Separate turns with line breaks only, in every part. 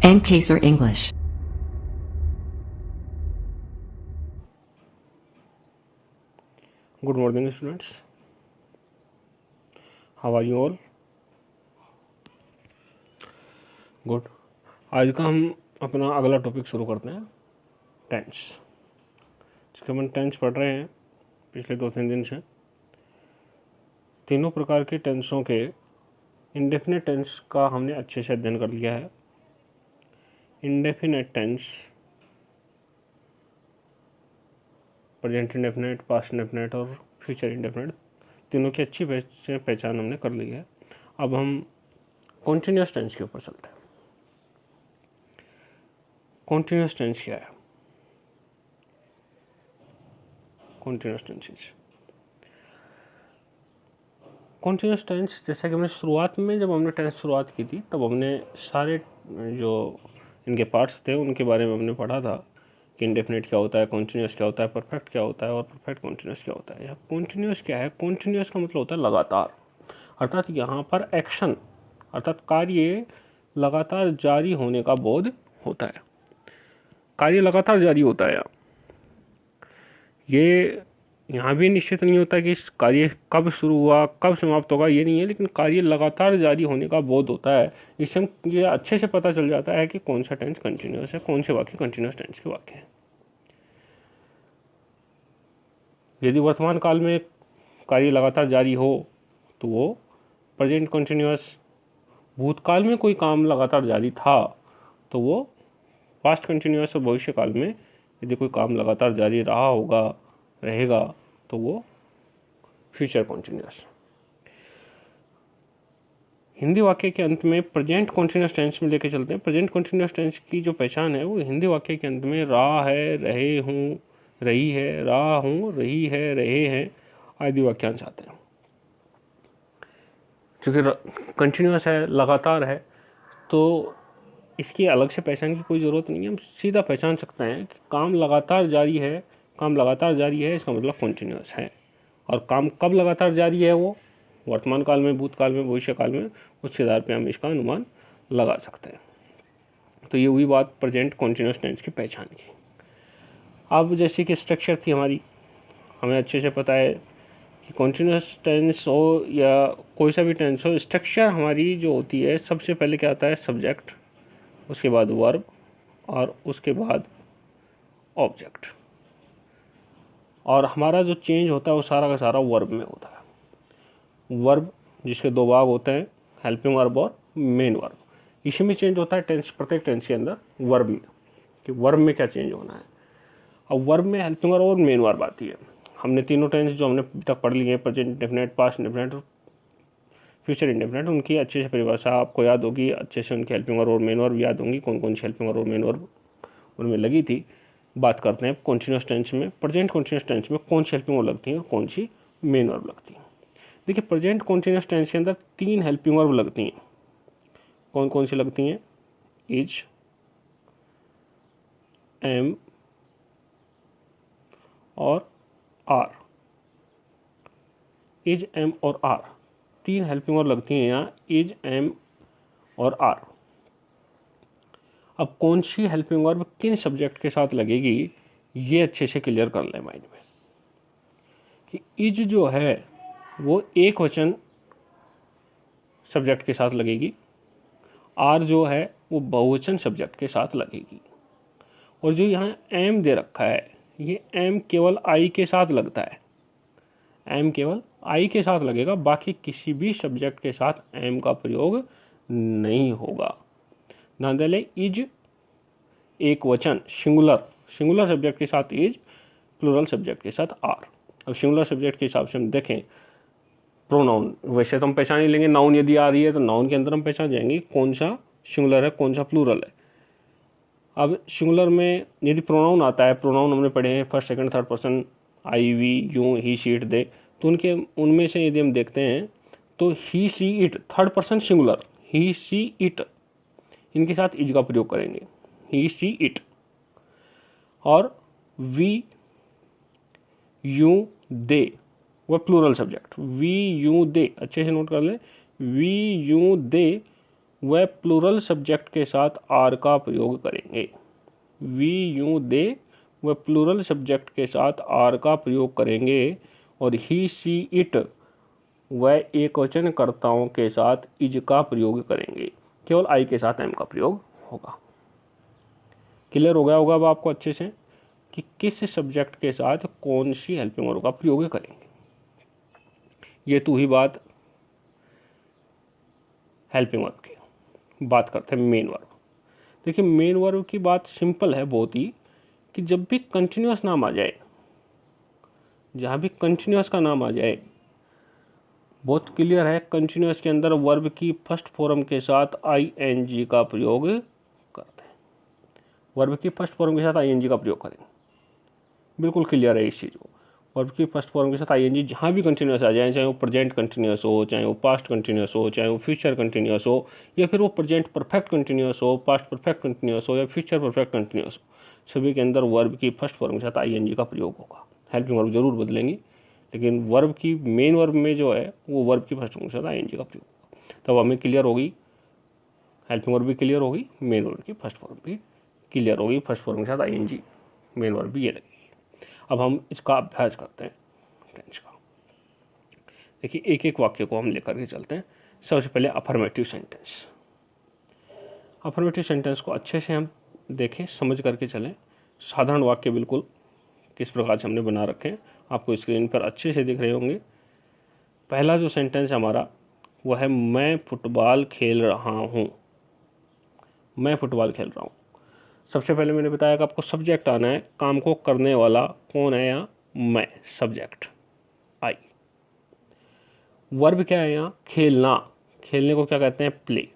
and case or English.
Good morning students. How are you all? Good. आज का हम अपना अगला टॉपिक शुरू करते हैं, टेंस। जिसके हम टेंस पढ़ रहे हैं पिछले 2-3 दिन से। तीनों प्रकार के टेंसों के इंडेफिनेट टेंस का हमने अच्छे से अध्ययन कर लिया है। Indefinite tense, present indefinite, past indefinite और फ्यूचर इंडेफिनेट, तीनों की अच्छी पहचान हमने कर ली है। अब हम कॉन्टिन्यूस टेंस के ऊपर चलते हैं। कॉन्टिन्यूस टेंस क्या है? कॉन्टिन्यूस टेंसेस, कॉन्टिन्यूस टेंस, जैसा कि हमने शुरुआत में जब हमने टेंस शुरुआत की थी तब हमने सारे जो इनके पार्ट्स थे उनके बारे में हमने पढ़ा था कि इंडेफिनेट क्या होता है, कॉन्टिन्यूस क्या होता है, परफेक्ट क्या होता है और परफेक्ट कॉन्टिन्यूस क्या होता है। यह कॉन्टिन्यूस क्या है? कॉन्टिन्यूस का मतलब होता है लगातार, अर्थात यहाँ पर एक्शन अर्थात कार्य लगातार जारी होने का बोध होता है। कार्य लगातार जारी होता है। ये यहाँ भी निश्चित नहीं होता कि कार्य कब शुरू हुआ कब समाप्त होगा, ये नहीं है, लेकिन कार्य लगातार जारी होने का बोध होता है। इससे हम ये अच्छे से पता चल जाता है कि कौन सा टेंस कंटिन्यूस है, कौन से वाक्य कंटिन्यूस टेंस के वाक्य हैं। यदि वर्तमान काल में कार्य लगातार जारी हो तो वो प्रेजेंट कंटिन्यूस, भूतकाल में कोई काम लगातार जारी था तो वो पास्ट कंटिन्यूस, और भविष्य काल में यदि कोई काम लगातार जारी रहा होगा रहेगा तो वो फ्यूचर कंटिन्यूस। हिंदी वाक्य के अंत में प्रेजेंट कंटिन्यूस टेंस में लेके चलते हैं। प्रेजेंट कंटिन्यूस टेंस की जो पहचान है वो हिंदी वाक्य के अंत में रहा है, रहे हूँ, रही है, रहा हूँ, रही है, रहे हैं आदि वाक्यांश आते हैं। क्योंकि कंटिन्यूस है, लगातार है, तो इसकी अलग से पहचान की कोई ज़रूरत नहीं है। हम सीधा पहचान सकते हैं कि काम लगातार जारी है, काम लगातार जारी है, इसका मतलब कंटिन्यूस है। और काम कब लगातार जारी है? वो वर्तमान काल में, भूतकाल में, भविष्य काल में, उसके आधार पे हम इसका अनुमान लगा सकते हैं। तो ये हुई बात प्रेजेंट कंटिन्यूस टेंस की पहचान की। अब जैसे कि स्ट्रक्चर थी हमारी, हमें अच्छे से पता है कि कंटिन्यूस टेंस हो या कोई सा भी टेंस हो, स्ट्रक्चर हमारी जो होती है सबसे पहले क्या आता है? सब्जेक्ट, उसके बाद वर्ब और उसके बाद ऑब्जेक्ट। और हमारा जो चेंज होता है वो सारा का सारा वर्ब में होता है। वर्ब जिसके दो भाग होते हैं, हेल्पिंग वर्ब और मेन वर्ब, इसी में चेंज होता है टेंस, प्रत्येक टेंस के अंदर वर्ब में, कि वर्ब में क्या चेंज होना है। अब वर्ब में हेल्पिंग वर्ब और मेन वर्ब आती है। हमने तीनों टेंस जो हमने अभी तक पढ़ लिए हैं, प्रेजेंट इंडेफिनिट, पास्ट इंडेफिनिट और फ्यूचर इंडेफिनिट, उनकी अच्छे से परिभाषा आपको याद होगी, अच्छे से उनकी हेल्पिंग वर्ब और मेन वर्ब याद होंगी, कौन कौन सी हेल्पिंग वर्ब और मेन वर्ब उनमें लगी थी। बात करते हैं कॉन्टिन्यूस टेंस में, प्रेजेंट कॉन्टिन्यूस टेंस में कौन सी हेल्पिंग वर्ब लगती है और कौन सी मेन वर्ब लगती है। देखिए, प्रेजेंट कॉन्टिन्यूस टेंस के अंदर 3 हेल्पिंग वर्ब लगती हैं। कौन कौन सी लगती हैं? इज, एम और आर। इज, एम और आर, 3 हेल्पिंग वर्ब लगती हैं यहाँ, इज, एम और आर। अब कौन सी हेल्पिंग वर्ब किन सब्जेक्ट के साथ लगेगी ये अच्छे से क्लियर कर लें माइंड में, कि इज जो है वो एक वचन सब्जेक्ट के साथ लगेगी, आर जो है वो बहुवचन सब्जेक्ट के साथ लगेगी, और जो यहाँ एम दे रखा है ये एम केवल आई के साथ लगता है। एम केवल आई के साथ लगेगा, बाकी किसी भी सब्जेक्ट के साथ एम का प्रयोग नहीं होगा। ध्यान दे लें, इज एक वचन सिंगुलर सब्जेक्ट के साथ इज, प्लूरल सब्जेक्ट के साथ आर। अब सिंगुलर सब्जेक्ट के हिसाब से हम देखें, प्रोनाउन वैसे तो हम पहचान ही लेंगे, नाउन यदि आ रही है तो नाउन के अंदर हम पहचान जाएंगे कौन सा सिंगुलर है कौन सा प्लूरल है। अब सिंगुलर में यदि प्रोनाउन आता है, प्रोनाउन हमने पढ़े हैं first second third person, I, we, you, he, she, it, they, तो उनमें से यदि हम देखते हैं तो he, she, it, third person singular, he, she, it, इनके साथ इज का प्रयोग करेंगे, ही, सी, इट। और वी, यू, दे वह plural subject, we, you, they, अच्छे से नोट कर लें, वी, यू, दे वह प्लूरल सब्जेक्ट के साथ आर का प्रयोग करेंगे। वी, यूं, दे वह प्लूरल सब्जेक्ट के साथ आर का प्रयोग करेंगे। और ही, सी, इट वह एकवचनकर्ताओं के साथ इज का प्रयोग करेंगे। केवल आई के साथ एम का प्रयोग होगा। क्लियर हो गया होगा अब आपको अच्छे से कि किस सब्जेक्ट के साथ कौन सी हेल्पिंग वर्ब का प्रयोग करेंगे। ये तो ही बात हेल्पिंग वर्ब की। बात करते हैं मेन वर्ब। देखिए मेन वर्ब की बात सिंपल है बहुत ही, कि जब भी कंटिन्यूअस नाम आ जाए, जहाँ भी कंटिन्यूअस का नाम आ जाए, बहुत क्लियर है, कंटिन्यूअस के अंदर वर्ब की फर्स्ट फॉर्म के साथ आईएनजी का प्रयोग करते हैं। वर्ब की फर्स्ट फॉर्म के साथ आईएनजी का प्रयोग करेंगे, बिल्कुल क्लियर है इस चीज़ को। वर्ब की फर्स्ट फॉर्म के साथ आईएनजी जहाँ भी कंटिन्यूअस आ जाए, चाहे वो प्रेजेंट कंटिन्यूअस हो, चाहे वो पास्ट कंटिन्यूअस हो, चाहे वो फ्यूचर कंटिन्यूअस हो, या फिर वो प्रेजेंट परफेक्ट कंटिन्यूअस हो, पास्ट परफेक्ट कंटिन्यूअस हो, या फ्यूचर परफेक्ट कंटिन्यूअस हो, सभी के अंदर वर्ब की फर्स्ट फॉर्म के साथ आईएनजी का प्रयोग होगा। हेल्पिंग वर्ब जरूर बदलेंगी, लेकिन वर्ब की मेन वर्ब में जो है वो वर्ब की फर्स्ट फॉर्म के साथ आईएनजी का प्रयोग होगा। तब हमें क्लियर होगी, हेल्पिंग वर्ब भी क्लियर होगी, मेन वर्ब की फर्स्ट फॉर्म भी क्लियर होगी, फर्स्ट फॉर्म के साथ आईएनजी, मेन वर्ब भी ये लगेगी। अब हम इसका अभ्यास करते हैं टेंस का। देखिए एक एक वाक्य को हम लेकर के चलते हैं। सबसे पहले अफर्मेटिव सेंटेंस। अफर्मेटिव सेंटेंस को अच्छे से हम देखें, समझ करके चलें। साधारण वाक्य बिल्कुल किस प्रकार से हमने बना रखे हैं आपको स्क्रीन पर अच्छे से दिख रहे होंगे। पहला जो सेंटेंस हमारा वह है मैं फुटबॉल खेल रहा हूँ। मैं फुटबॉल खेल रहा हूँ। सबसे पहले मैंने बताया कि आपको सब्जेक्ट आना है, काम को करने वाला कौन है यहाँ, मैं, सब्जेक्ट आई। वर्ब क्या है यहाँ, खेलना। खेलने को क्या कहते हैं, प्ले।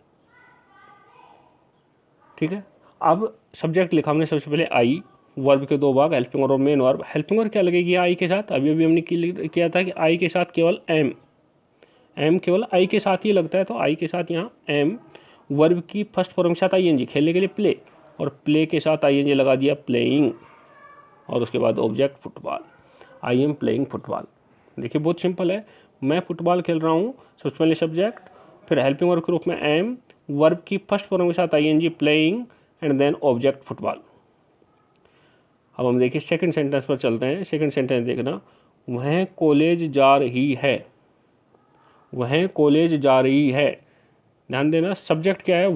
ठीक है, अब सब्जेक्ट लिखा हमने सबसे पहले आई, वर्ब के दो भाग, हेल्पिंग वर्ब और मेन वर्ब। हेल्पिंग वर्ब क्या लगेगी आई के साथ, अभी अभी हमने किया था कि आई के साथ केवल एम, एम केवल आई के साथ ही लगता है, तो आई के साथ यहाँ एम। वर्ब की फर्स्ट फॉर्म के साथ आईएनजी, खेलने के लिए प्ले, और प्ले के साथ आईएनजी लगा दिया, प्लेइंग, और उसके बाद object football, I am playing football. देखिए बहुत सिंपल है, मैं फुटबॉल खेल रहा हूँ, सबसे पहले सब्जेक्ट, फिर हेल्पिंग वर्ब के रूप में एम, वर्ब की फर्स्ट फॉर्म के साथ ING playing, and then object football. अब हम देखिए सेकंड सेंटेंस पर चलते हैं। सेकंड सेंटेंस देखना, वह कॉलेज जा रही है। वह कॉलेज जा रही है, ध्यान देना सब्जेक्ट क्या है,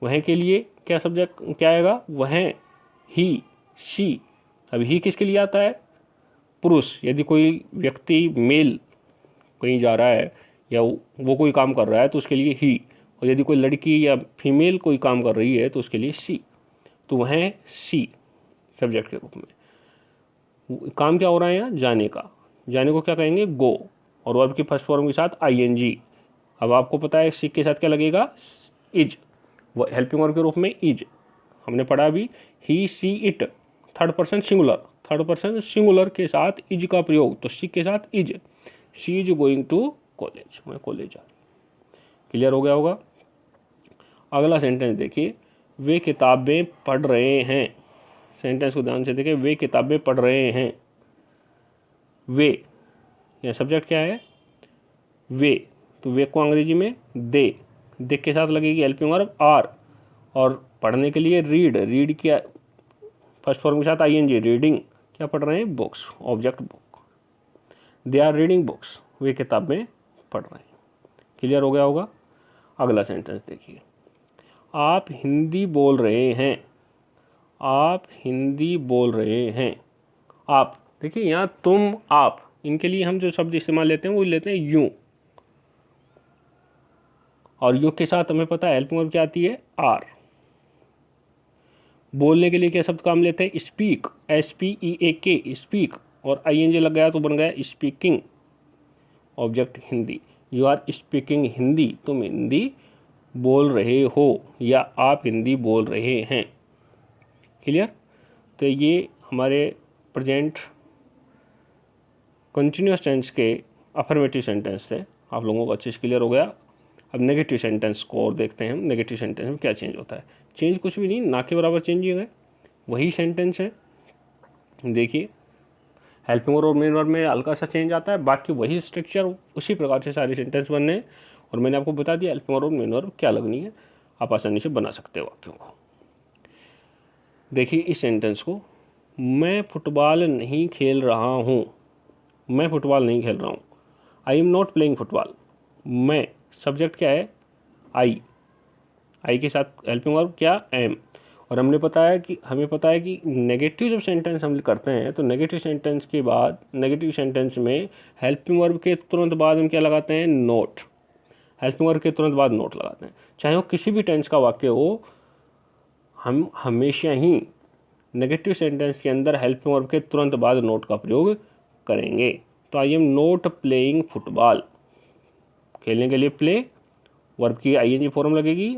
वह के लिए क्या सब्जेक्ट क्या आएगा, वह, ही, शी। अब ही किसके लिए आता है, पुरुष। यदि कोई व्यक्ति मेल कहीं जा रहा है या वो कोई काम कर रहा है तो उसके लिए ही, और यदि कोई लड़की या फीमेल कोई काम कर रही है तो उसके लिए सी। तो वह सी सब्जेक्ट के रूप में। काम क्या हो रहा है यहाँ, जाने का। जाने को क्या कहेंगे, गो, और वर्ब की फर्स्ट फॉर्म के साथ आईएनजी। अब आपको पता है सी के साथ क्या लगेगा, इज, हेल्पिंग वर्ब के रूप में इज। हमने पढ़ा अभी he, she, it, third person singular, third person singular के साथ इज का प्रयोग, तो सी के साथ is, she is going to college, मैं कॉलेज जा रही। क्लियर हो गया होगा। अगला सेंटेंस देखिए, वे किताबें पढ़ रहे हैं। सेंटेंस को ध्यान से देखिए, वे किताबें पढ़ रहे हैं। वे, यह सब्जेक्ट क्या है, वे, तो वे को अंग्रेजी में दे, दे के साथ लगेगी हेल्पिंग वर्ब आर, और पढ़ने के लिए रीड, रीड क्या फर्स्ट फॉर्म के साथ आईएनजी, रीडिंग, क्या पढ़ रहे हैं, books, object book, they are reading books, वे किताबें पढ़ रहे हैं। क्लियर हो गया होगा। अगला सेंटेंस देखिए, आप हिंदी बोल रहे हैं। आप हिंदी बोल रहे हैं। आप, देखिए यहाँ तुम, आप, इनके लिए हम जो शब्द इस्तेमाल लेते हैं वो लेते हैं यूं, और यूं के साथ हमें पता है हेल्पिंग वर्ब क्या आती है, आर। बोलने के लिए क्या शब्द काम लेते हैं, स्पीक, SPEAK, स्पीक, और आईएनजी लग गया तो बन गया speaking, object Hindi. You are speaking Hindi, तुम हिंदी बोल रहे हो, या आप हिंदी बोल रहे हैं। क्लियर। तो ये हमारे प्रेजेंट कंटिन्यूअस टेंस के अफर्मेटिव सेंटेंस थे, आप लोगों को अच्छे से क्लियर हो गया। अब नेगेटिव सेंटेंस को और देखते हैं हम, नेगेटिव सेंटेंस में क्या चेंज होता है। चेंज कुछ भी नहीं, ना के बराबर चेंज ही है, वही सेंटेंस है। देखिए हेल्पिंग वर्ब और मेन वर्ब में हल्का सा चेंज आता है, बाकी वही स्ट्रक्चर, उसी प्रकार से सारे सेंटेंस बनने हैं। और मैंने आपको बता दिया हेल्पिंग वर्ब और मेन वर्ब क्या लगनी है, आप आसानी से बना सकते हो वाक्यों को। देखिए इस सेंटेंस को, मैं फुटबॉल नहीं खेल रहा हूँ, मैं फुटबॉल नहीं खेल रहा हूँ, I am not playing football. मैं, सब्जेक्ट क्या है, आई के साथ हेल्पिंग वर्ब क्या, एम। और हमें पता है कि नेगेटिव जब सेंटेंस हम करते हैं तो नेगेटिव सेंटेंस के बाद, नेगेटिव सेंटेंस में हेल्पिंग वर्ब के तुरंत बाद हम क्या लगाते हैं, नोट। हेल्पिंग वर्ब के तुरंत बाद नोट लगाते हैं, चाहे वो किसी भी टेंस का वाक्य हो, हम हमेशा ही नेगेटिव सेंटेंस के अंदर हेल्पिंग वर्ब के तुरंत बाद नोट का प्रयोग करेंगे। तो I am not playing football, खेलने के लिए प्ले, वर्ब की आईएनजी फॉर्म लगेगी,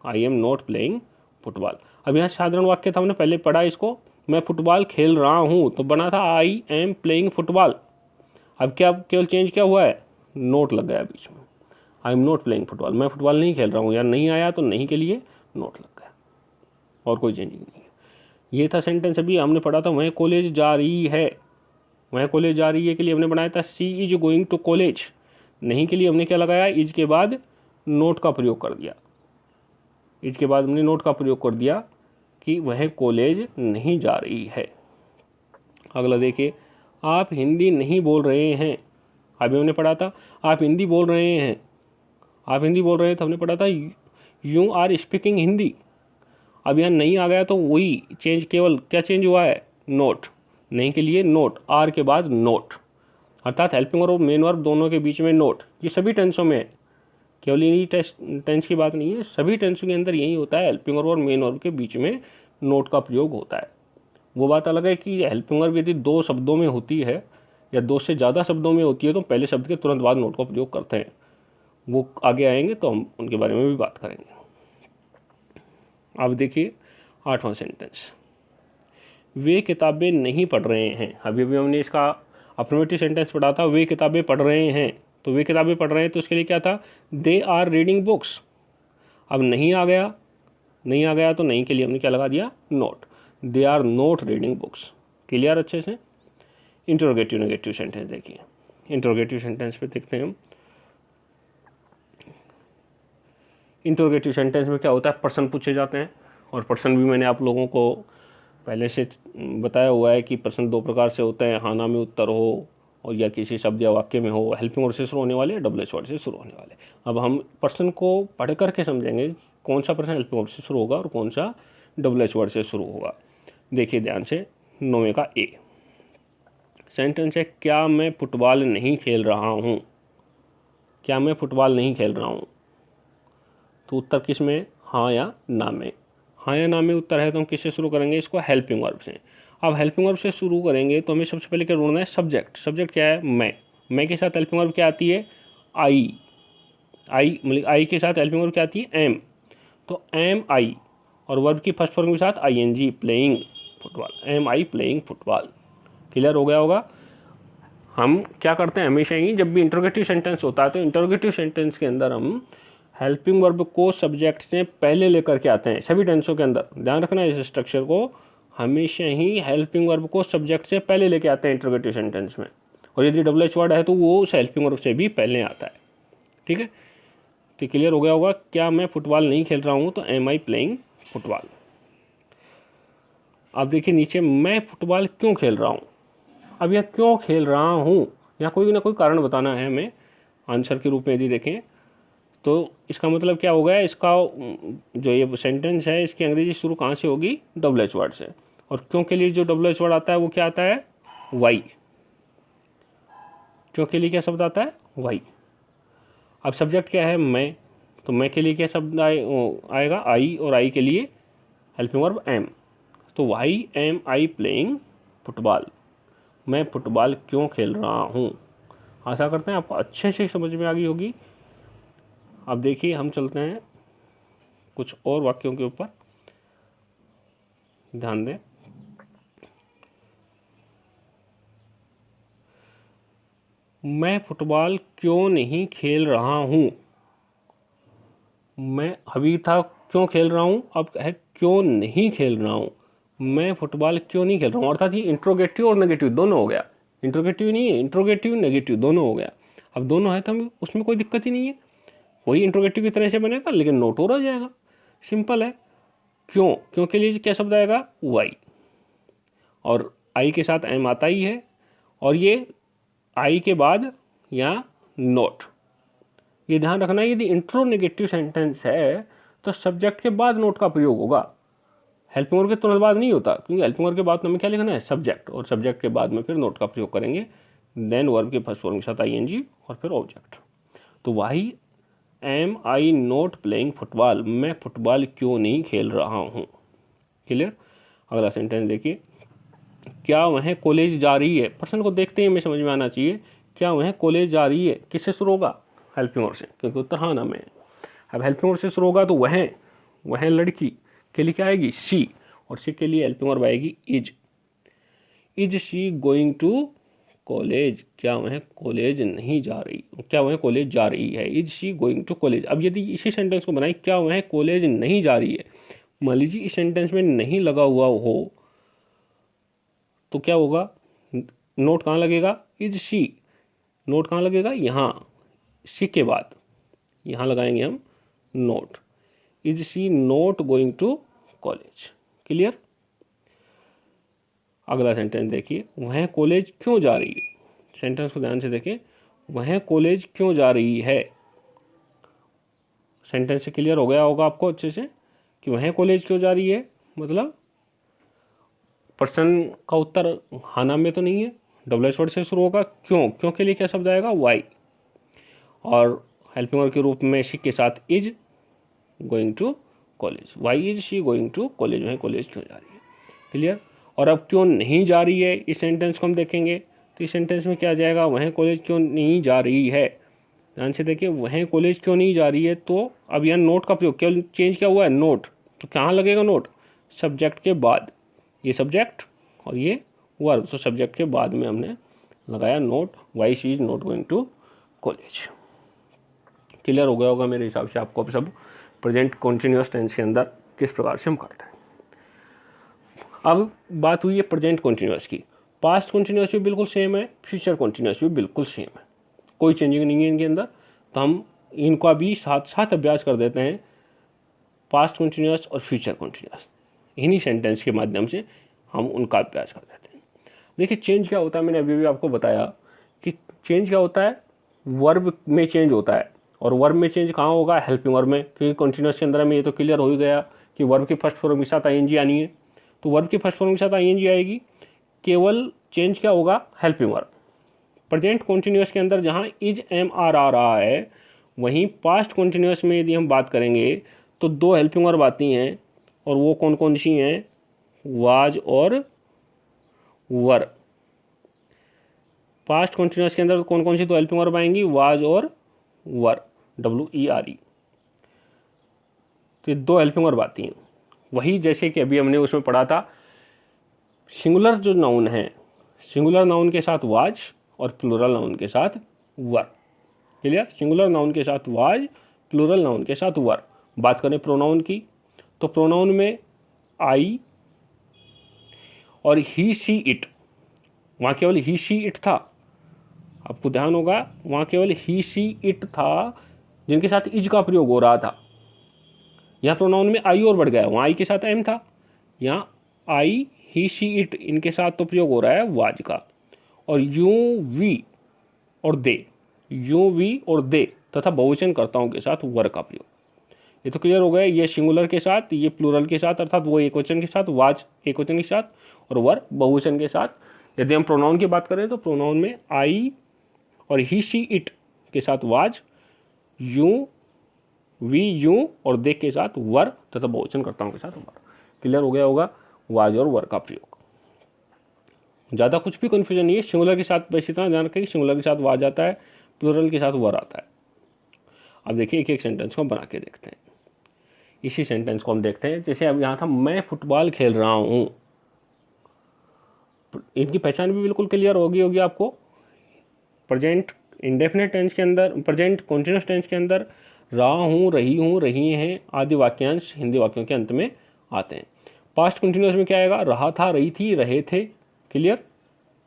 I am not playing football. अब यहाँ साधारण वाक्य था, हमने पहले पढ़ा इसको, मैं फुटबॉल खेल रहा हूँ, तो बना था आई एम प्लेइंग फुटबॉल। अब क्या केवल चेंज क्या हुआ है, नोट लग गया बीच में, I am not playing football, मैं फुटबॉल नहीं खेल रहा हूँ, या नहीं आया तो नहीं के लिए नोट लग गया, और कोई चेंजिंग नहीं है। ये था सेंटेंस अभी हमने पढ़ा था, वह कॉलेज जा रही है, वह कॉलेज जा रही है के लिए हमने बनाया था सी इज गोइंग टू कॉलेज, नहीं के लिए हमने क्या लगाया, इज के बाद नोट का प्रयोग कर दिया, इज के बाद हमने नोट का प्रयोग कर दिया कि वह कॉलेज नहीं जा रही है। अगला देखिए, आप हिंदी नहीं बोल रहे हैं, अभी हमने पढ़ा था आप हिंदी बोल रहे हैं, आप हिंदी बोल रहे हैं तो हमने पढ़ा था यू आर स्पीकिंग हिंदी। अब यहाँ नहीं आ गया तो वही चेंज, केवल क्या चेंज हुआ है, नोट, नहीं के लिए नोट, आर के बाद नोट, अर्थात हेल्पिंग वर्ब और मेन वर्ब दोनों के बीच में नोट। ये सभी टेंसों में है, केवल इन्हीं टेंस की बात नहीं है, सभी टेंसों के अंदर यही होता है, हेल्पिंग वर्ब और मेन वर्ब के बीच में नोट का प्रयोग होता है। वो बात अलग है कि हेल्पिंग वर्ब यदि दो शब्दों में होती है या दो से ज़्यादा शब्दों में होती है तो पहले शब्द के तुरंत बाद नोट का प्रयोग करते हैं, वो आगे आएंगे तो हम उनके बारे में भी बात करेंगे। अब देखिए 8वां सेंटेंस, वे किताबें नहीं पढ़ रहे हैं। अभी भी हमने इसका अफर्मेटिव सेंटेंस पढ़ा था, वे किताबें पढ़ रहे हैं, तो वे किताबें पढ़ रहे हैं तो उसके लिए क्या था, दे आर रीडिंग बुक्स। अब नहीं आ गया, नहीं आ गया तो नहीं के लिए हमने क्या लगा दिया, not, they are not reading books. Clear अच्छे से। इंटरोगेटिव नेगेटिव सेंटेंस देखिए, इंटरोगेटिव सेंटेंस पे देखते हैं हम। इंटरोगेटिव सेंटेंस में क्या होता है, प्रश्न पूछे जाते हैं, और प्रश्न भी मैंने आप लोगों को पहले से बताया हुआ है कि प्रश्न दो प्रकार से होते हैं, हाँ ना में उत्तर हो, और या किसी शब्द या वाक्य में हो, हेल्पिंग वर्ड से शुरू होने वाले, डबल एच वर्ड से शुरू होने वाले। अब हम प्रश्न को पढ़ करके समझेंगे कौन सा प्रश्न हेल्पिंग वर्ड से शुरू होगा और कौन सा डबल एच वर्ड से शुरू होगा। देखिए ध्यान से, 9वें का ए सेंटेंस है, क्या मैं फुटबॉल नहीं खेल रहा हूँ, क्या मैं फुटबॉल नहीं खेल रहा हूँ। तो उत्तर किस में, हाँ या ना में। हाँ या ना में उत्तर है तो हम किससे शुरू करेंगे इसको, हेल्पिंग वर्ब से। अब हेल्पिंग वर्ब से शुरू करेंगे तो हमें सबसे पहले क्या ढूंढना है, सब्जेक्ट। सब्जेक्ट क्या है, मैं के साथ हेल्पिंग वर्ब क्या आती है, आई मतलब आई के साथ हेल्पिंग वर्ब क्या आती है, एम। तो एम आई, और वर्ब की फर्स्ट फॉर्म के साथ I N G, playing football, am I playing football. Clear हो गया होगा। हम क्या करते हैं हमेशा ही, जब भी इंटरोगेटिव सेंटेंस होता है तो इंटरोगेटिव सेंटेंस के अंदर हम हेल्पिंग वर्ब को सब्जेक्ट से पहले लेकर के आते हैं। सभी टेंसों के अंदर ध्यान रखना इस स्ट्रक्चर को, हमेशा ही हेल्पिंग वर्ब को सब्जेक्ट से पहले लेके आते हैं इंटरोगेटिव सेंटेंस में, और यदि डबल एच वर्ड है तो वो उस हेल्पिंग वर्ब से भी पहले आता है। ठीक है, तो क्लियर हो गया होगा। क्या मैं फुटबॉल नहीं खेल रहा हूँ, तो एम आई प्लेइंग फुटबॉल। अब देखिए नीचे, मैं फुटबॉल क्यों खेल रहा हूँ। अब यह क्यों खेल रहा हूँ, यहाँ कोई ना कोई कारण बताना है हमें आंसर के रूप में। यदि देखें तो इसका मतलब क्या होगा, इसका जो ये सेंटेंस है इसकी अंग्रेजी शुरू कहाँ से होगी, डबल एच वर्ड से। और क्यों के लिए जो डबल एच वर्ड आता है वो क्या आता है, वाई। क्यों के लिए क्या शब्द आता है, वाई। अब सब्जेक्ट क्या है, मैं, तो मैं के लिए क्या शब्द आएगा, आई, और आई के लिए हेल्पिंग वर्ब एम। तो why am I playing football, मैं फुटबॉल क्यों खेल रहा हूँ। आशा करते हैं आपको अच्छे से समझ में आ गई होगी। अब देखिए हम चलते हैं कुछ और वाक्यों के ऊपर, ध्यान दें। मैं फुटबॉल क्यों नहीं खेल रहा हूँ। मैं अभी था क्यों खेल रहा हूँ, अब है क्यों नहीं खेल रहा हूँ। मैं फुटबॉल क्यों नहीं खेल रहा हूँ, अर्थात ये इंट्रोगेटिव और नेगेटिव दोनों हो गया। इंट्रोगेटिव नहीं है, इंट्रोगेटिव नेगेटिव दोनों हो गया। अब दोनों है तो हम उसमें कोई दिक्कत ही नहीं है। वही इंट्रोगेटिव की तरह से बनेगा लेकिन नोट और आ जाएगा। सिंपल है। क्यों? क्यों के लिए क्या शब्द आएगा? वाई, और आई के साथ एम आता ही है, और ये आई के बाद यहाँ नोट। ये ध्यान रखना, यदि इंट्रोनेगेटिव सेंटेंस है तो सब्जेक्ट के बाद नोट का प्रयोग होगा, हेल्पिंग वर्ब के तुरंत बाद नहीं होता, क्योंकि हेल्पिंग वर्ब के बाद हमें क्या लिखना है? सब्जेक्ट, और सब्जेक्ट के बाद में फिर नोट का प्रयोग करेंगे, देन वर्ब के फर्स्ट फॉर्म के साथ आईएनजी और फिर ऑब्जेक्ट। तो why am I not playing football, मैं फुटबॉल क्यों नहीं खेल रहा हूँ। क्लियर? अगला सेंटेंस देखिए, क्या वह कॉलेज जा रही है। प्रश्न को देखते ही हमें समझ में आना चाहिए, क्या वह कॉलेज जा रही है किससे शुरू होगा? हेल्पिंग वर्ब से, क्योंकि उत्तर हाँ ना में। अब हेल्पिंग वर्ब से शुरू होगा तो वह लड़की के लिए क्या आएगी? शी, और शी के लिए हेल्पिंग वर्ब आएगी is she going to college, क्या वह कॉलेज नहीं जा रही, क्या वह कॉलेज जा रही है। Is she going to college. अब यदि इसी सेंटेंस को बनाए, क्या वह कॉलेज नहीं जा रही है, मान लीजिए इस सेंटेंस में नहीं लगा हुआ हो तो क्या होगा? नोट कहाँ लगेगा? Is she. नोट कहाँ लगेगा? यहाँ, शी के बाद यहाँ लगाएंगे हम not. Is she not going to college. Clear? अगला सेंटेंस देखिए, वह कॉलेज क्यों जा रही है। सेंटेंस को ध्यान से देखिए, वह कॉलेज क्यों जा रही है। सेंटेंस से क्लियर हो गया होगा आपको अच्छे से कि वह कॉलेज क्यों जा रही है, मतलब प्रश्न का उत्तर हाना में तो नहीं है, डबल एस वर्ड से शुरू होगा। क्यों के लिए क्या शब्द आएगा? वाई, और हेल्पिंग वर्ब के रूप में शी के साथ is going to college. Why is she going to college, वह कॉलेज क्यों जा रही है। क्लियर? और अब क्यों नहीं जा रही है, इस सेंटेंस को हम देखेंगे तो इस सेंटेंस में क्या आ जाएगा? वह कॉलेज क्यों नहीं जा रही है। ध्यान से देखिए, वह कॉलेज क्यों नहीं जा रही है, तो अब यहाँ नोट का प्रयोग केवल चेंज क्या हुआ है? नोट। तो कहाँ लगेगा नोट? सब्जेक्ट के बाद। ये सब्जेक्ट और ये वर्ब, तो सब्जेक्ट के बाद में हमने लगाया not, why she is not going to college. Clear हो गया होगा मेरे हिसाब से आपको अब सब प्रेजेंट कॉन्टिन्यूअस टेंस के अंदर किस प्रकार से हम करते हैं। अब बात हुई है प्रेजेंट कॉन्टिन्यूअस की। पास्ट कॉन्टिन्यूअस भी बिल्कुल सेम है, फ्यूचर कॉन्टिन्यूअस भी बिल्कुल सेम है, कोई चेंजिंग नहीं है इनके अंदर। तो हम इनका भी साथ साथ अभ्यास कर देते हैं, पास्ट कॉन्टिन्यूअस और फ्यूचर कॉन्टिन्यूअस। इन्हीं सेंटेंस के माध्यम से हम उनका अभ्यास कर देते हैं। देखिए चेंज क्या होता है, मैंने अभी भी आपको बताया कि चेंज क्या होता है, वर्ब में चेंज होता है। और वर्ब में चेंज कहाँ होगा? हेल्पिंग वर्ब में, क्योंकि कॉन्टिन्यूअस के अंदर हमें ये तो क्लियर हो ही गया कि वर्ब की फर्स्ट फॉर्म के साथ आईएनजी आनी है। तो वर्ब की फर्स्ट फॉर्म के साथ आईएनजी आएगी, केवल चेंज क्या होगा? Helping verb. प्रेजेंट कॉन्टिन्यूअस के अंदर जहाँ इज एम आर आ रहा है, वहीं पास्ट कॉन्टिन्यूअस में यदि हम बात करेंगे तो दो हेल्पिंग वर्ब आती हैं, और वो कौन कौन सी हैं? वाज और वर। पास्ट कॉन्टिन्यूअस के अंदर कौन कौन सी दो हेल्पिंग वर्ब आएंगी? वाज और वर, WERE। तो ये दो हेल्पिंग वर्ब आती हैं। वही जैसे कि अभी हमने उसमें पढ़ा था, सिंगुलर जो नाउन है, सिंगुलर नाउन के साथ वाज और प्लूरल नाउन के साथ वर। क्लियर? सिंगुलर नाउन के साथ वाज, प्लूरल नाउन के साथ वर। बात करें प्रोनाउन की, तो प्रोनाउन में आई और ही सी इट, वहाँ केवल ही सी इट था, आपको ध्यान होगा वहाँ केवल ही सी इट था जिनके साथ इज का प्रयोग हो रहा था। यहाँ प्रोनाउन में आई और बढ़ गया, वहाँ आई के साथ एम था, यहाँ आई ही सी इट इनके साथ तो प्रयोग हो रहा है वाज का। और यू वी और दे, यू वी और दे तथा बहुवचन कर्ताओं के साथ वर का प्रयोग। ये तो क्लियर हो गया, ये सिंगुलर के साथ, ये प्लूरल के साथ, अर्थात वो एकवचन के साथ, वाज एकवचन के साथ और वर बहुवचन के साथ। यदि हम प्रोनाउन की बात करें तो प्रोनाउन में आई और ही सी इट के साथ वाज, यू वी यू और दे के साथ वर तथा बहुवचन कर्ताओं के साथ वर। क्लियर हो गया होगा वाज और वर का प्रयोग। ज़्यादा कुछ भी कन्फ्यूजन नहीं है। सिंगुलर के साथ बस इतना ध्यान रखें, सिंगुलर के साथ वाज आता है, प्लूरल के साथ वर आता है। अब देखिए एक एक सेंटेंस को हम बना के देखते हैं। इसी सेंटेंस को हम देखते हैं, जैसे अब यहाँ था मैं फुटबॉल खेल रहा हूँ। इनकी पहचान भी बिल्कुल क्लियर होगी आपको। प्रेजेंट इंडेफिनिट टेंस के अंदर, प्रेजेंट कॉन्टिन्यूअस टेंस के अंदर रहा हूँ, रही हूँ, रही हैं आदि वाक्यांश हिंदी वाक्यों के अंत में आते हैं। पास्ट कॉन्टिन्यूअस में क्या आएगा? रहा था, रही थी, रहे थे। क्लियर?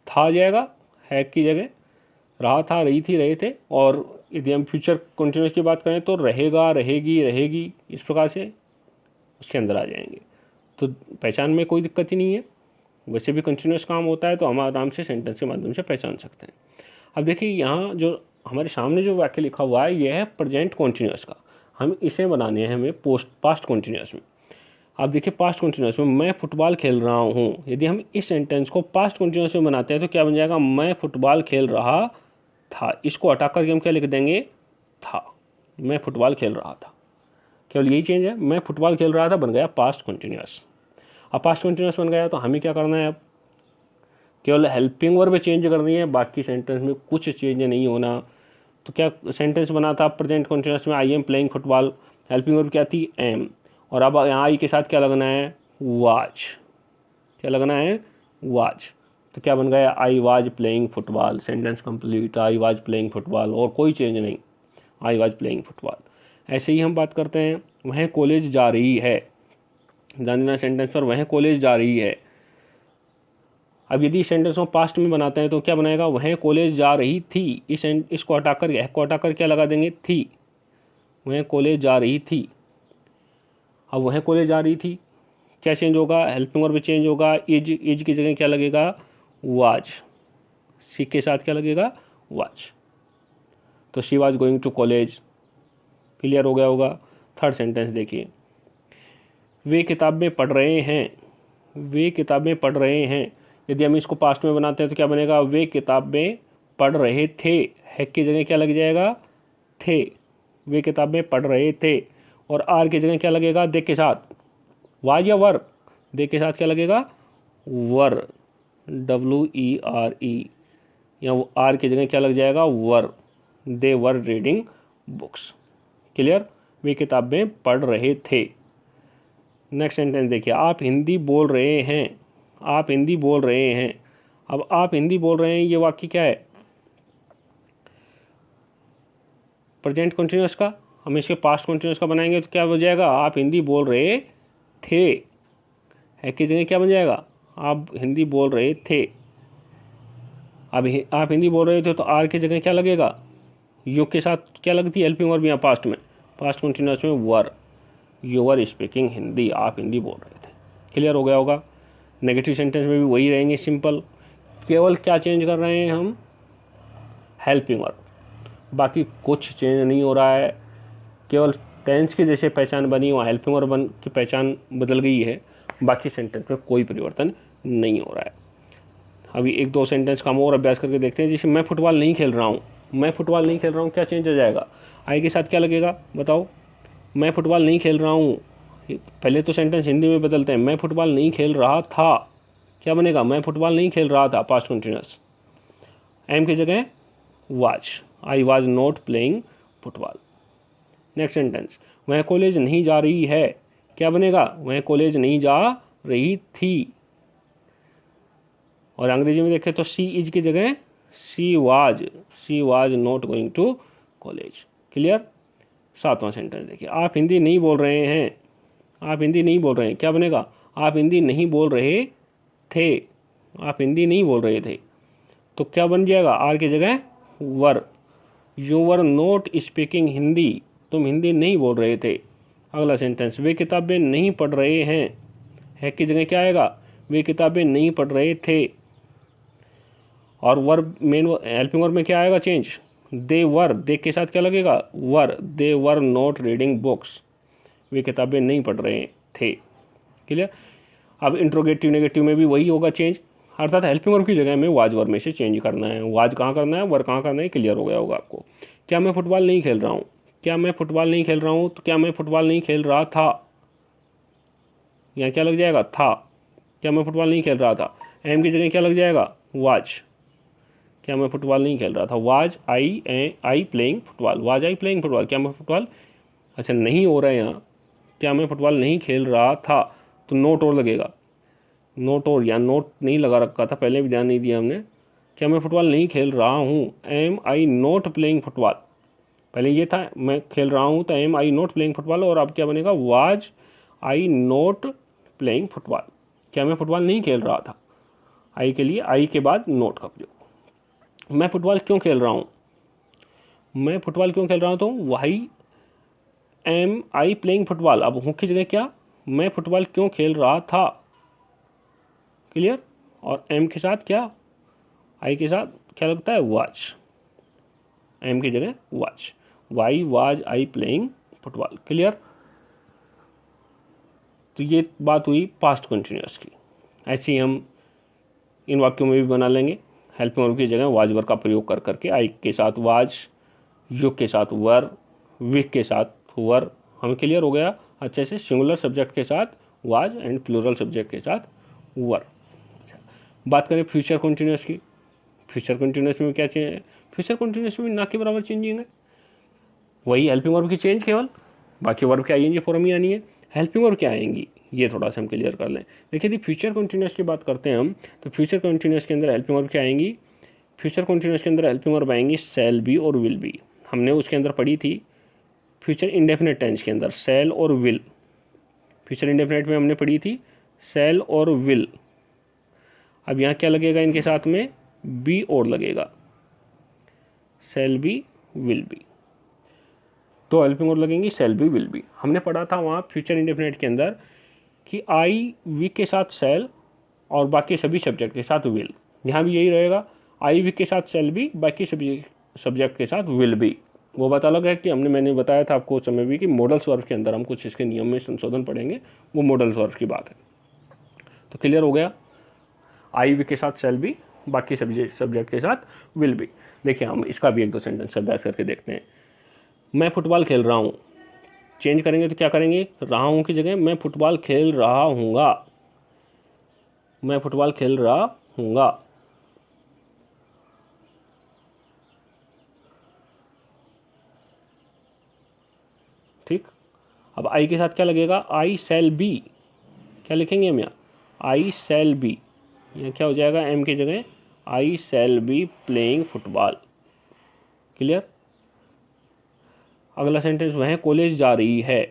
था जाएगा है की जगह, रहा था, रही थी, रहे थे। और यदि हम फ्यूचर कंटिन्यूस की बात करें तो रहेगा, रहेगी, रहेगी, इस प्रकार से उसके अंदर आ जाएंगे। तो पहचान में कोई दिक्कत ही नहीं है। वैसे भी कंटिन्यूस काम होता है तो हम आराम से सेंटेंस के माध्यम से पहचान सकते हैं। अब देखिए यहाँ जो हमारे सामने जो वाक्य लिखा हुआ है यह है प्रेजेंट कंटिन्यूस का। हम इसे बनाने हैं हमें पास्ट कंटिन्यूस में। अब देखिए पास्ट कंटिन्यूस में मैं फुटबॉल खेल रहा हूँ, यदि हम इस सेंटेंस को पास्ट कंटिन्यूस में बनाते हैं तो क्या बन जाएगा, मैं फुटबॉल खेल रहा था। इसको हटा करके हम क्या लिख देंगे, था। मैं फुटबॉल खेल रहा था, केवल यही चेंज है। मैं फुटबॉल खेल रहा था बन गया पास्ट कंटिन्यूस। अब पास्ट कंटिन्यूस बन गया तो हमें क्या करना है, अब केवल हेल्पिंग वर्ब चेंज करनी है, बाकी सेंटेंस में कुछ चेंज नहीं होना। तो क्या सेंटेंस बना था प्रेजेंट कंटिन्यूस में, I am playing football, helping verb क्या थी, एम, और अब यहाँ आई के साथ क्या लगना है, वाज। क्या लगना है, वाज। तो क्या बन गया, I was playing football, sentence complete. I was playing football, और कोई चेंज नहीं, आई वाज प्लेइंग फुटबॉल। ऐसे ही हम बात करते हैं वह कॉलेज जा रही है, ध्यान देना सेंटेंस पर, वह कॉलेज जा रही है। अब यदि सेंटेंस को पास्ट में बनाते हैं तो क्या बनाएगा, वह कॉलेज जा रही थी। इसको हटाकर क्या लगा देंगे, थी। वह कॉलेज जा रही थी। अब वह कॉलेज जा रही थी, क्या चेंज होगा, हेल्पिंग वर्ब चेंज होगा। इज की जगह क्या लगेगा, वाज। सी के साथ क्या लगेगा, वाज। तो she was going to college. Clear हो गया होगा। थर्ड सेंटेंस देखिए, वे किताबें पढ़ रहे हैं, वे किताबें पढ़ रहे हैं। यदि हम इसको पास्ट में बनाते हैं तो क्या बनेगा, वे किताबें पढ़ रहे थे। है की जगह क्या लग जाएगा, थे। वे किताबें पढ़ रहे थे, और आर की जगह क्या लगेगा, दे के साथ, वाज या वर, दे के साथ क्या लगेगा, वर, WERE, या आर की जगह क्या लग जाएगा, वर। दे वर रीडिंग बुक्स। क्लियर, वे किताबें पढ़ रहे थे। नेक्स्ट सेंटेंस देखिए, आप हिंदी बोल रहे हैं, आप हिंदी बोल रहे हैं। अब आप हिंदी बोल रहे हैं, ये वाक्य क्या है, प्रेजेंट कंटिन्यूअस का। हम इसके पास्ट कंटिन्यूअस का बनाएंगे तो क्या हो जाएगा, आप हिंदी बोल रहे थे। है की जगह क्या बन जाएगा, आप हिंदी बोल रहे थे। अब आप हिंदी बोल रहे थे तो आर की जगह क्या लगेगा, यू के साथ क्या लगती है हेल्पिंग वर्ब, यहाँ पास्ट में, पास्ट कंटिन्यूअस में वर। यू वर स्पीकिंग हिंदी, आप हिंदी बोल रहे थे। क्लियर हो गया होगा। नेगेटिव सेंटेंस में भी वही रहेंगे, सिंपल। केवल क्या चेंज कर रहे हैं हम, हेल्पिंग वर्ब, बाकी कुछ चेंज नहीं हो रहा है। केवल टेंस की जैसे पहचान बनी वहाँ हेल्पिंग वर्ब की पहचान बदल गई है, बाकी सेंटेंस में कोई परिवर्तन नहीं हो रहा है। अभी एक दो सेंटेंस का हम और अभ्यास करके देखते हैं। जैसे मैं फुटबॉल नहीं खेल रहा हूँ, मैं फुटबॉल नहीं खेल रहा हूँ, क्या चेंज हो जाएगा, आई के साथ क्या लगेगा बताओ, मैं फुटबॉल नहीं खेल रहा हूँ। पहले तो सेंटेंस हिंदी में बदलते हैं, मैं फुटबॉल नहीं खेल रहा था, क्या बनेगा, मैं फुटबॉल नहीं खेल रहा था, पास्ट कंटिन्यूअस। एम की जगह was, I was not playing football. Next sentence, वह कॉलेज नहीं जा रही है, क्या बनेगा, वह कॉलेज नहीं जा रही थी। और अंग्रेजी में देखें तो सी इज की जगह she was not going to college. Clear. सातवां सेंटेंस देखिए, आप हिंदी नहीं बोल रहे हैं, आप हिंदी नहीं बोल रहे हैं, क्या बनेगा, आप हिंदी नहीं बोल रहे थे, आप हिंदी नहीं बोल रहे थे। तो क्या बन जाएगा, आर की जगह were. You were not speaking Hindi, तुम हिंदी नहीं बोल रहे थे। अगला सेंटेंस, वे किताबें नहीं पढ़ रहे हैं, है की जगह क्या आएगा, वे किताबें नहीं पढ़ रहे थे। और वर्ब मेन हेल्पिंग वर्ब में क्या आएगा चेंज, दे वर, दे के साथ क्या लगेगा, वर। दे वर नॉट रीडिंग बुक्स, वे किताबें नहीं पढ़ रहे थे। क्लियर। अब इंट्रोगेटिव नेगेटिव में भी वही होगा चेंज, अर्थात हेल्पिंग वर्ब की जगह में वाज वर्ब में से चेंज करना है। वाज कहाँ करना है, वर कहाँ करना है। क्लियर हो गया होगा आपको। क्या मैं फुटबॉल नहीं खेल रहा हूँ, क्या मैं फुटबॉल नहीं खेल रहा हूँ, तो क्या मैं फुटबॉल नहीं खेल रहा था, यहाँ क्या लग जाएगा, था। क्या मैं फुटबॉल नहीं खेल रहा था, एम की जगह क्या लग जाएगा, वाज। क्या मैं फुटबॉल नहीं खेल रहा था, was I playing football, was I playing football. क्या मैं फुटबॉल, अच्छा नहीं हो रहा है यहाँ, क्या मैं फुटबॉल नहीं खेल रहा था, तो नोट और लगेगा, नोट और, या नोट नहीं लगा रखा था पहले भी, ध्यान नहीं दिया हमने। क्या मैं फुटबॉल नहीं खेल रहा हूँ, am I not playing football. पहले ये था मैं खेल रहा हूँ तो am I not playing football, और अब क्या बनेगा, was I not playing football. क्या मैं फुटबॉल नहीं खेल रहा था, आई के लिए आई के बाद नोट का प्रयोग। मैं फुटबॉल क्यों खेल रहा हूँ, मैं फुटबॉल क्यों खेल रहा हूँ, तो why am I playing football. अब हूँ की जगह क्या, मैं फुटबॉल क्यों खेल रहा था, क्लियर। और एम के साथ क्या, आई के साथ क्या लगता है, वाच, एम की जगह watch, why was I playing football, clear. तो ये बात हुई पास्ट कंटिन्यूअस की। ऐसे ही हम इन वाक्यों में भी बना लेंगे। हेल्पिंग वर्ब की जगह वाज वर्ब का प्रयोग कर करके आई के साथ वाज, यू के साथ वर, विक के साथ वर, हमें क्लियर हो गया अच्छे से। सिंगुलर सब्जेक्ट के साथ वाज एंड प्लूरल सब्जेक्ट के साथ वर। बात करें फ्यूचर कंटिन्यूअस की। फ्यूचर कंटिन्यूअस में क्या चेंज है, फ्यूचर कंटिन्यूअस में ना के बराबर चेंजिंग है, वही हेल्पिंग वर्ब की चेंज केवल, बाकी वर्ब क्या आएंगे फॉर्म ही आनी है। हेल्पिंग वर्ब क्या आएंगी ये थोड़ा सा हम क्लियर कर लें। देखिए यदि फ्यूचर कंटिन्यूअस की बात करते हैं हम, तो फ्यूचर कंटिन्यूअस के अंदर हेल्पिंग वर्ब क्या आएंगी, फ्यूचर कंटिन्यूअस के अंदर हेल्पिंग वर्ब आएंगी शैल बी और विल बी। हमने उसके अंदर पढ़ी थी फ्यूचर इंडेफिनेट टेंस के अंदर शैल और विल, फ्यूचर इंडेफिनेट में हमने पढ़ी थी शैल और विल। अब यहाँ क्या लगेगा इनके साथ में, बी और लगेगा, शैल बी विल बी, तो हेल्पिंग वर्ब लगेंगी शैल बी विल बी। हमने पढ़ा था वहाँ फ्यूचर इंडेफिनेट के अंदर कि आई वी के साथ शैल और बाकी सभी सब्जेक्ट के साथ विल, यहाँ भी यही रहेगा, आई वी के साथ शैल बी, बाकी सभी सब्जेक्ट के साथ विल बी। वो बात अलग है कि मैंने बताया था आपको उस समय भी कि मॉडल्स वर्ब के अंदर हम कुछ इसके नियम में संशोधन पढ़ेंगे, वो मॉडल्स वर्ब की बात है। तो क्लियर हो गया, आई वी के साथ शैल बी, बाकी सभी सब्जेक्ट के साथ विल बी। देखिए हम इसका भी एक दो सेंटेंस अभ्यास करके देखते हैं। मैं फुटबॉल खेल रहा हूँ, चेंज करेंगे तो क्या करेंगे, रहा हूँ की जगह मैं फुटबॉल खेल रहा हूँगा, मैं फुटबॉल खेल रहा हूँगा। ठीक, अब आई के साथ क्या लगेगा, आई शैल बी, क्या लिखेंगे हम यहाँ, आई शैल बी, यहाँ क्या हो जाएगा, एम की जगह I shall be playing football, clear. अगला सेंटेंस, वह कॉलेज जा रही है,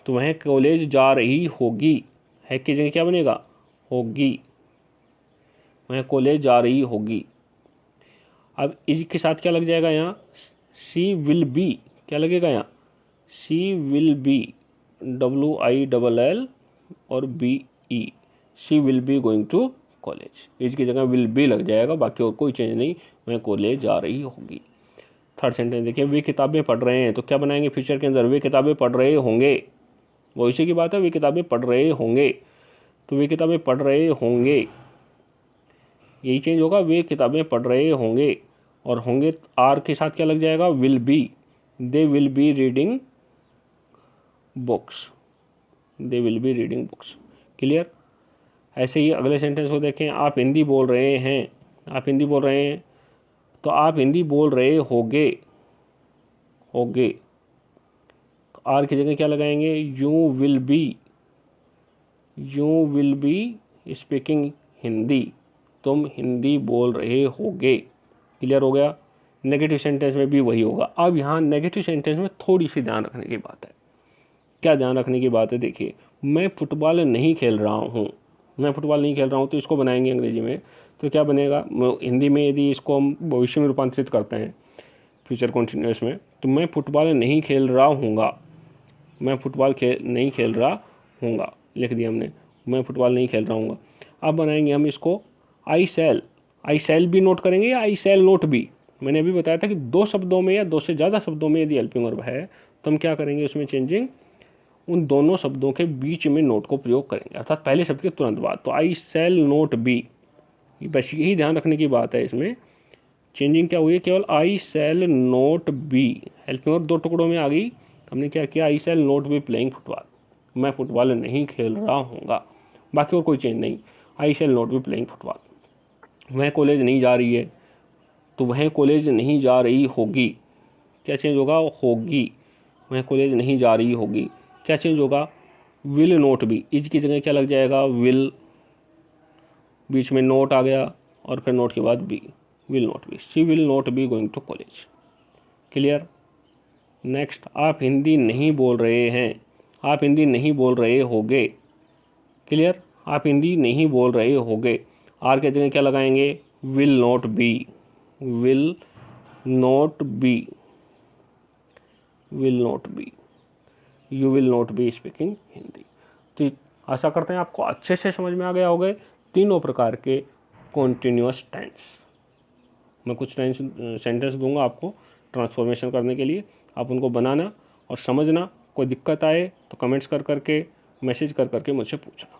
तो वह कॉलेज जा रही होगी, है की जगह क्या बनेगा, होगी, वह कॉलेज जा रही होगी। अब इसके साथ क्या लग जाएगा यहाँ, सी विल बी, क्या लगेगा यहाँ, she will be, W I double L और B E, she will be going to college, इसकी जगह विल बी लग जाएगा, बाकी और कोई चेंज नहीं, वह कॉलेज जा रही होगी। थर्ड सेंटेंस देखिए, वे किताबें पढ़ रहे हैं, तो क्या बनाएंगे फ्यूचर के अंदर, वे किताबें पढ़ रहे होंगे, भविष्य की बात है, वे किताबें पढ़ रहे होंगे, तो वे किताबें पढ़ रहे होंगे, यही चेंज होगा, वे किताबें पढ़ रहे होंगे। और होंगे आर के साथ क्या लग जाएगा, will be, they will be reading books, they will be reading books, clear. ऐसे ही अगले सेंटेंस को देखें, आप हिंदी बोल रहे हैं, आप हिंदी बोल रहे हैं, तो आप हिंदी बोल रहे होगे, होगे, तो आर की जगह क्या लगाएंगे, you will be, you will be speaking Hindi, तुम हिंदी बोल रहे होगे, क्लियर हो गया। नेगेटिव सेंटेंस में भी वही होगा। अब यहाँ नेगेटिव सेंटेंस में थोड़ी सी ध्यान रखने की बात है, क्या ध्यान रखने की बात है, देखिए मैं फुटबॉल नहीं खेल रहा हूँ, मैं फुटबॉल नहीं खेल रहा हूँ, तो इसको बनाएंगे अंग्रेजी में, तो क्या बनेगा, हिंदी में यदि इसको हम भविष्य में रूपांतरित करते हैं फ्यूचर कंटिन्यूअस में, तो मैं फुटबॉल नहीं खेल रहा हूँगा, मैं फुटबॉल नहीं खेल रहा हूँगा, लिख दिया हमने, मैं फुटबॉल नहीं खेल रहा हूँगा। अब बनाएंगे हम इसको आई सेल बी नोट करेंगे या आई सेल नोट बी। मैंने अभी बताया था कि दो शब्दों में या दो से ज़्यादा शब्दों में यदि हेल्पिंग वर्ब है तो हम क्या करेंगे, उसमें चेंजिंग उन दोनों शब्दों के बीच में नोट को प्रयोग करेंगे, अर्थात पहले शब्द के तुरंत बाद। तो आई सेल नोट बी, बस यही ध्यान रखने की बात है, इसमें चेंजिंग क्या हुई है, केवल I shall not be, helping verb दो टुकड़ों में आ गई। हमने क्या किया, I shall not be playing football, मैं फुटबॉल नहीं खेल रहा हूँगा, बाकी और कोई चेंज नहीं, I shall not be playing football. वह कॉलेज नहीं जा रही है, तो वह कॉलेज नहीं जा रही होगी, क्या चेंज होगा, होगी, वह कॉलेज नहीं जा रही होगी, क्या चेंज होगा, विल नोट बी, इज की जगह क्या लग जाएगा, विल, बीच में नोट आ गया और फिर नोट के बाद be, will not be, she will not be going to college, clear. Next, आप हिंदी नहीं बोल रहे हैं, आप हिंदी नहीं बोल रहे होगे, क्लियर, आप हिंदी नहीं बोल रहे होगे। आर के जगह क्या लगाएंगे, will not be, will not be, will not be, you will not be speaking Hindi. तो आशा करते हैं आपको अच्छे से समझ में आ गया होगा तीनों प्रकार के कॉन्टिन्यूअस टेंस। मैं कुछ सेंटेंस दूंगा आपको ट्रांसफॉर्मेशन करने के लिए, आप उनको बनाना और समझना। कोई दिक्कत आए तो कमेंट्स कर करके, मैसेज कर करके मुझसे पूछना।